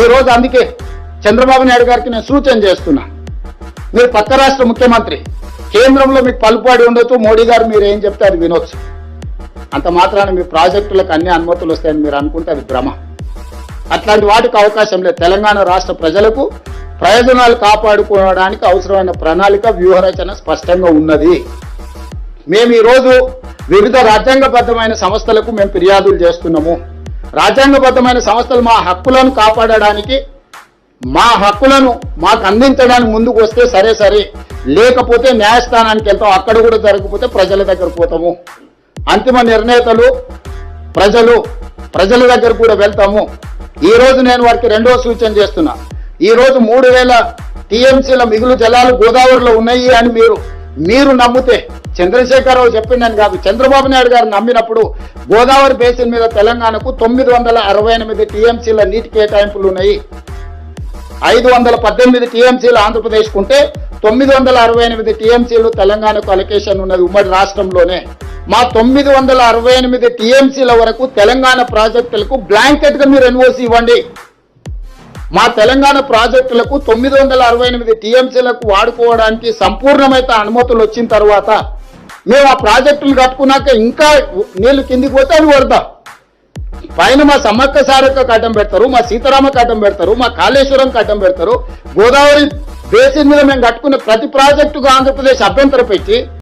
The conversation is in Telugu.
ఈ రోజు అందుకే చంద్రబాబు నాయుడు గారికి నేను సూచన చేస్తున్నా, మీరు పక్క రాష్ట్ర ముఖ్యమంత్రి, కేంద్రంలో మీకు పలుపాడి ఉండొచ్చు, మోడీ గారు మీరు ఏం చెప్తే అది వినొచ్చు. అంత మాత్రాన మీ ప్రాజెక్టులకు అన్ని అనుమతులు వస్తాయని మీరు అనుకుంటే అది భ్రమ. అట్లాంటి వాటికి అవకాశం లేదు. తెలంగాణ రాష్ట్ర ప్రజలకు ప్రయోజనాలు కాపాడుకోవడానికి అవసరమైన ప్రణాళిక, వ్యూహరచన స్పష్టంగా ఉన్నది. మేము ఈరోజు వివిధ రాజ్యాంగబద్ధమైన సంస్థలకు మేము ఫిర్యాదులు చేస్తున్నాము. రాజ్యాంగబద్ధమైన సంస్థలు మా హక్కులను కాపాడడానికి, మా హక్కులను మాకు అందించడానికి ముందుకు వస్తే సరే, లేకపోతే న్యాయస్థానానికి వెళ్తాం. అక్కడ కూడా జరగకపోతే ప్రజల దగ్గర పోతాము. అంతిమ నిర్ణేతలు ప్రజల దగ్గర కూడా వెళ్తాము. ఈ రోజు నేను వారికి రెండో సూచన చేస్తున్నా. ఈ రోజు 3000 టీఎంసీల మిగులు జలాలు గోదావరిలో ఉన్నాయి అని మీరు నమ్మితే, చంద్రశేఖరరావు చెప్పిందని కాదు, చంద్రబాబు నాయుడు గారు నమ్మినప్పుడు గోదావరి బేసిన్ మీద తెలంగాణకు 968 టీఎంసీల నీటి కేటాయింపులు ఉన్నాయి. 518 టీఎంసీలు ఆంధ్రప్రదేశ్ కుంటే 968 టీఎంసీలు తెలంగాణకు అలొకేషన్ ఉన్నది ఉమ్మడి రాష్ట్రంలోనే. మా 968 టీఎంసీల వరకు తెలంగాణ ప్రాజెక్టులకు బ్లాంకెట్ గా మీరు ఎన్ఓసి ఇవ్వండి. మా తెలంగాణ ప్రాజెక్టులకు 968 టీఎంసీలకు వాడుకోవడానికి సంపూర్ణమైన అనుమతులు వచ్చిన తర్వాత మేము ఆ ప్రాజెక్టులు కట్టుకున్నాక ఇంకా నీళ్లు కిందికి పోతే అవి వరదాం. పైన మా సమ్మక్క సారక్క కట్టం పెడతారు, మా సీతారామ కట్టం పెడతారు, మా కాళేశ్వరం కట్టం పెడతారు. గోదావరి బేసిన్ మీద మేము కట్టుకునే ప్రతి ప్రాజెక్టుకు ఆంధ్రప్రదేశ్ అభ్యంతరం పెట్టి